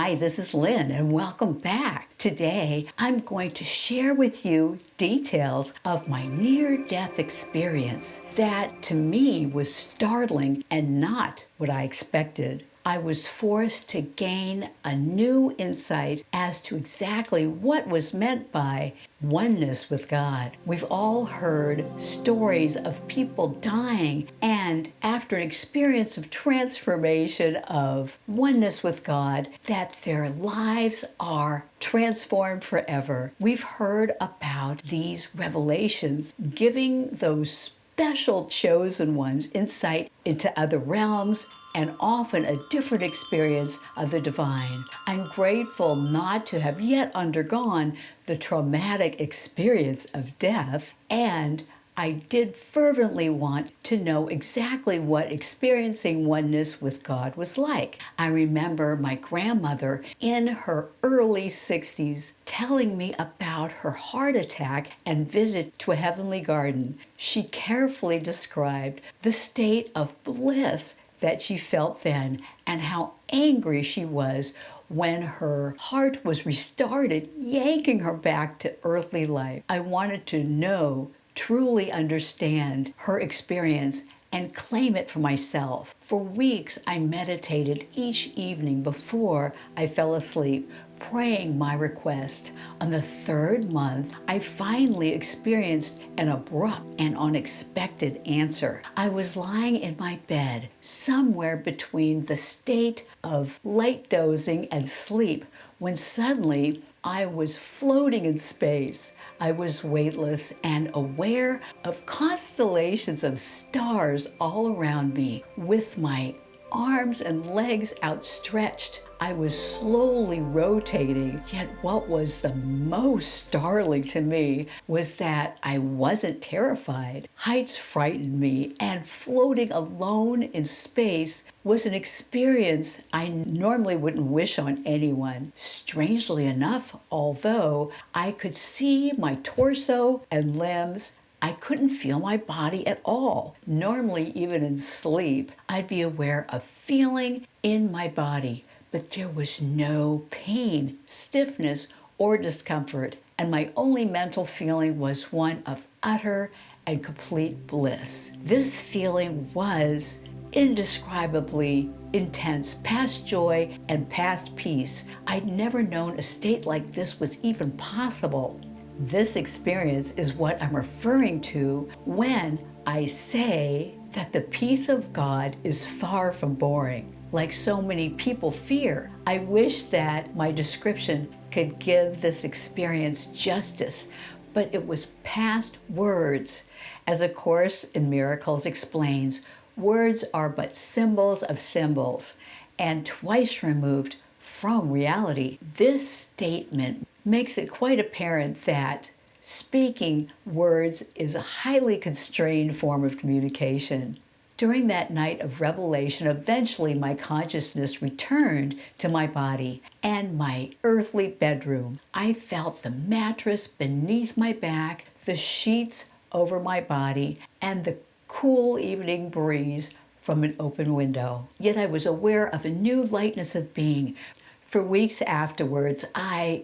Hi, this is Lynn, and welcome back. Today, I'm going to share with you details of my near-death experience that, to me, was startling and not what I expected. I was forced to gain a new insight as to exactly what was meant by oneness with God. We've all heard stories of people dying and after an experience of transformation of oneness with God, that their lives are transformed forever. We've heard about these revelations giving those special chosen ones insight into other realms and often a different experience of the divine. I'm grateful not to have yet undergone the traumatic experience of death, and I did fervently want to know exactly what experiencing oneness with God was like. I remember my grandmother in her early 60s telling me about her heart attack and visit to a heavenly garden. She carefully described the state of bliss that she felt then and how angry she was when her heart was restarted, yanking her back to earthly life. I wanted to know, truly understand her experience and claim it for myself. For weeks, I meditated each evening before I fell asleep, praying my request. On the third month, I finally experienced an abrupt and unexpected answer. I was lying in my bed, somewhere between the state of light dozing and sleep, when suddenly I was floating in space. I was weightless and aware of constellations of stars all around me. With my arms and legs outstretched, I was slowly rotating, yet what was the most startling to me was that I wasn't terrified. Heights frightened me, and floating alone in space was an experience I normally wouldn't wish on anyone. Strangely enough, although I could see my torso and limbs, I couldn't feel my body at all. Normally, even in sleep, I'd be aware of feeling in my body, but there was no pain, stiffness, or discomfort, and my only mental feeling was one of utter and complete bliss. This feeling was indescribably intense, past joy and past peace. I'd never known a state like this was even possible. This experience is what I'm referring to when I say that the peace of God is far from boring, like so many people fear. I wish that my description could give this experience justice, but it was past words. As A Course in Miracles explains, words are but symbols of symbols, and twice removed from reality. This statement makes it quite apparent that speaking words is a highly constrained form of communication. During that night of revelation, eventually my consciousness returned to my body and my earthly bedroom. I felt the mattress beneath my back, the sheets over my body, and the cool evening breeze from an open window. Yet I was aware of a new lightness of being. For weeks afterwards, I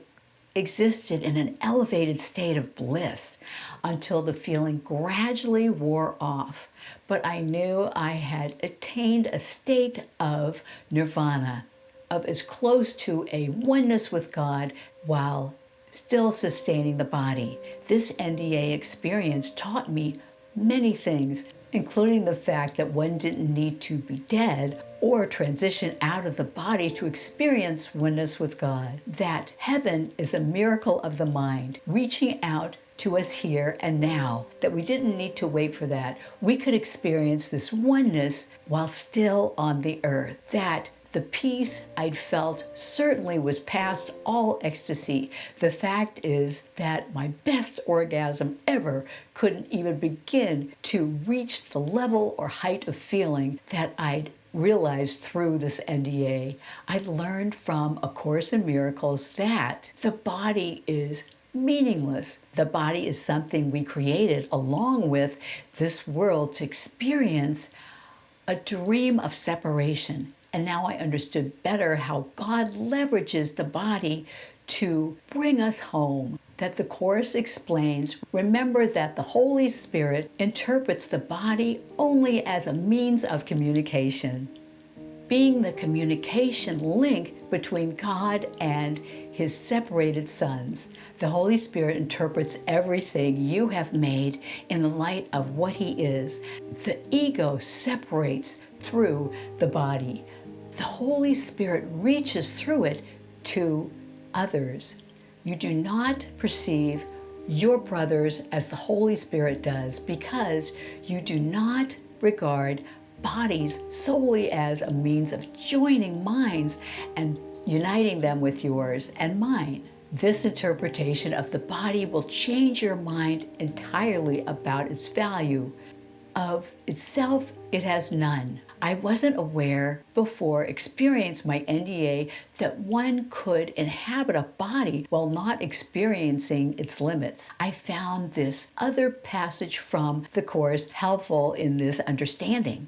existed in an elevated state of bliss until the feeling gradually wore off. But I knew I had attained a state of nirvana, of as close to a oneness with God while still sustaining the body. This NDA experience taught me many things, including the fact that one didn't need to be dead or transition out of the body to experience oneness with God. That heaven is a miracle of the mind, reaching out to us here and now, that we didn't need to wait for that. We could experience this oneness while still on the earth. That the peace I'd felt certainly was past all ecstasy. The fact is that my best orgasm ever couldn't even begin to reach the level or height of feeling that I'd realized through this NDA. I'd learned from A Course in Miracles that the body is meaningless. The body is something we created along with this world to experience a dream of separation. And now I understood better how God leverages the body to bring us home. That the Course explains, remember that the Holy Spirit interprets the body only as a means of communication, being the communication link between God and His separated sons. The Holy Spirit interprets everything you have made in the light of what He is. The ego separates through the body. The Holy Spirit reaches through it to others. You do not perceive your brothers as the Holy Spirit does, because you do not regard bodies solely as a means of joining minds and uniting them with yours and mine. This interpretation of the body will change your mind entirely about its value. Of itself, it has none. I wasn't aware before experiencing my NDA that one could inhabit a body while not experiencing its limits. I found this other passage from the Course helpful in this understanding.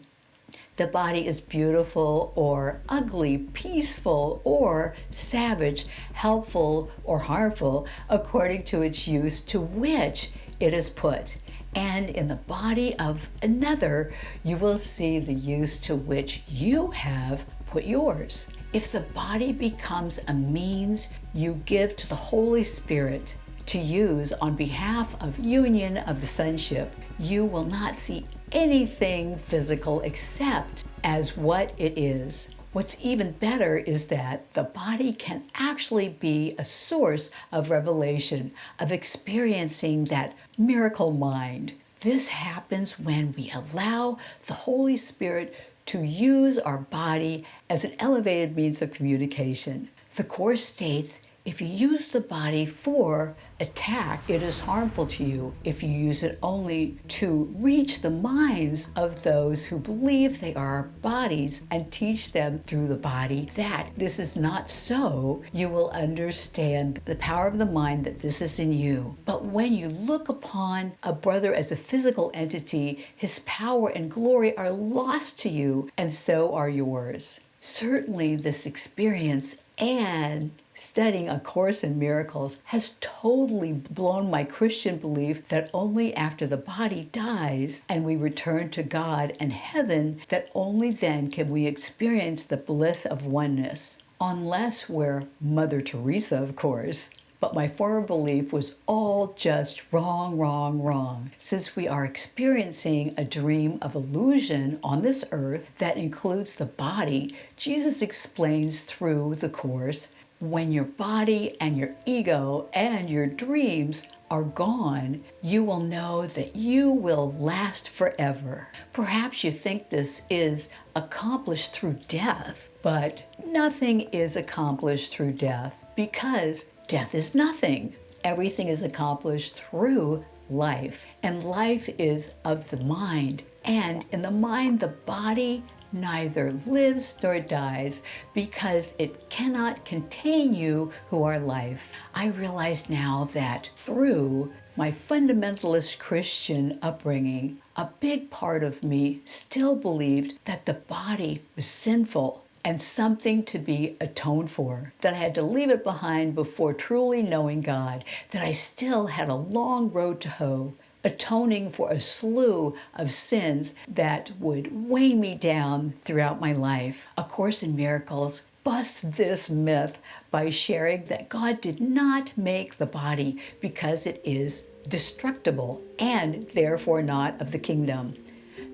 The body is beautiful or ugly, peaceful or savage, helpful or harmful, according to its use to which it is put. And in the body of another, you will see the use to which you have put yours. If the body becomes a means you give to the Holy Spirit to use on behalf of union of the sonship, you will not see anything physical except as what it is. What's even better is that the body can actually be a source of revelation, of experiencing that miracle mind. This happens when we allow the Holy Spirit to use our body as an elevated means of communication. The Course states, if you use the body for attack, it is harmful to you. If you use it only to reach the minds of those who believe they are our bodies and teach them through the body that this is not so, you will understand the power of the mind that this is in you. But when you look upon a brother as a physical entity, his power and glory are lost to you, and so are yours. Certainly this experience and studying A Course in Miracles has totally blown my Christian belief that only after the body dies and we return to God and heaven, that only then can we experience the bliss of oneness. Unless we're Mother Teresa, of course. But my former belief was all just wrong. Since we are experiencing a dream of illusion on this earth that includes the body, Jesus explains through the Course, when your body and your ego and your dreams are gone, you will know that you will last forever. Perhaps you think this is accomplished through death, but nothing is accomplished through death, because death is nothing. Everything is accomplished through life, and life is of the mind. And in the mind, the body neither lives nor dies, because it cannot contain you who are life. I realize now that through my fundamentalist Christian upbringing, a big part of me still believed that the body was sinful and something to be atoned for, that I had to leave it behind before truly knowing God, that I still had a long road to hoe, atoning for a slew of sins that would weigh me down throughout my life. A Course in Miracles busts this myth by sharing that God did not make the body because it is destructible and therefore not of the kingdom.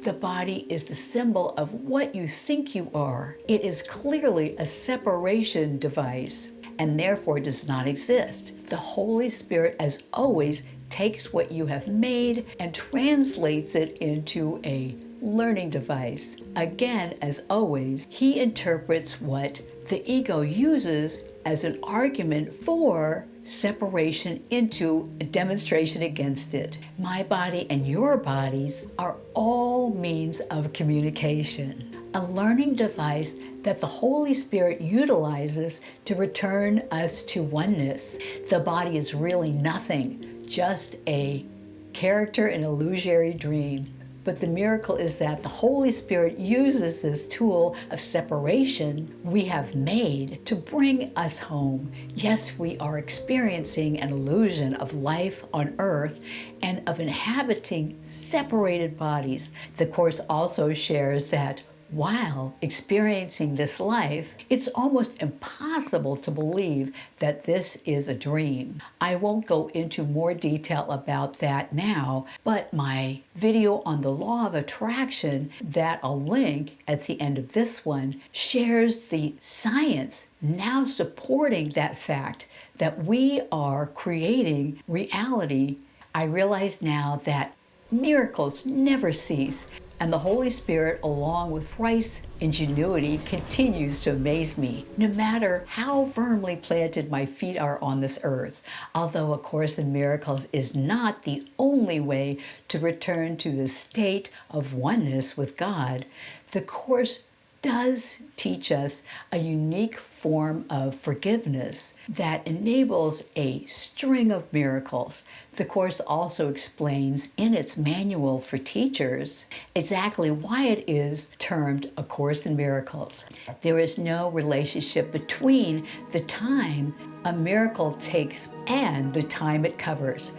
The body is the symbol of what you think you are. It is clearly a separation device and therefore does not exist. The Holy Spirit, as always, takes what you have made and translates it into a learning device. Again, as always, he interprets what the ego uses as an argument for separation into a demonstration against it. My body and your bodies are all means of communication, a learning device that the Holy Spirit utilizes to return us to oneness. The body is really nothing, just a character in an illusory dream. But the miracle is that the Holy Spirit uses this tool of separation we have made to bring us home. Yes, we are experiencing an illusion of life on earth and of inhabiting separated bodies. The Course also shares that while experiencing this life, it's almost impossible to believe that this is a dream. I won't go into more detail about that now, but my video on the law of attraction that I'll link at the end of this one shares the science now supporting that fact that we are creating reality. I realize now that miracles never cease, and the Holy Spirit, along with Christ's ingenuity, continues to amaze me, no matter how firmly planted my feet are on this earth. Although A Course in Miracles is not the only way to return to the state of oneness with God, the Course does teach us a unique form of forgiveness that enables a string of miracles. The Course also explains in its manual for teachers exactly why it is termed A Course in Miracles. There is no relationship between the time a miracle takes and the time it covers.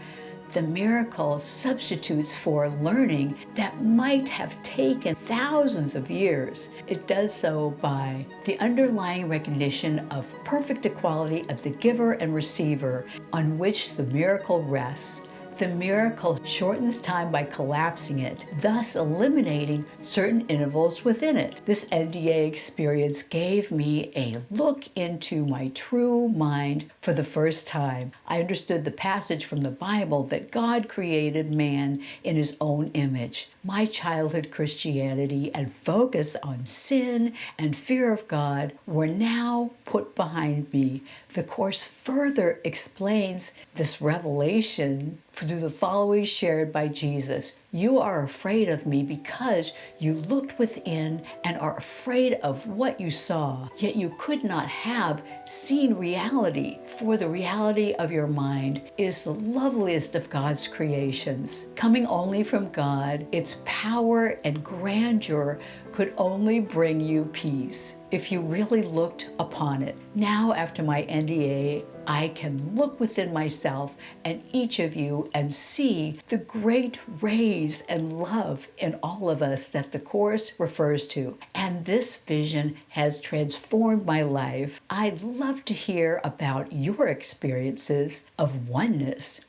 The miracle substitutes for learning that might have taken thousands of years. It does so by the underlying recognition of perfect equality of the giver and receiver on which the miracle rests. The miracle shortens time by collapsing it, thus eliminating certain intervals within it. This NDA experience gave me a look into my true mind for the first time. I understood the passage from the Bible that God created man in his own image. My childhood Christianity and focus on sin and fear of God were now put behind me. The Course further explains this revelation through the following shared by Jesus. You are afraid of me because you looked within and are afraid of what you saw, yet you could not have seen reality, for the reality of your mind is the loveliest of God's creations. Coming only from God, its power and grandeur could only bring you peace if you really looked upon it. Now, after my NDA, I can look within myself and each of you and see the great rays and love in all of us that the Course refers to. And this vision has transformed my life. I'd love to hear about your experiences of oneness.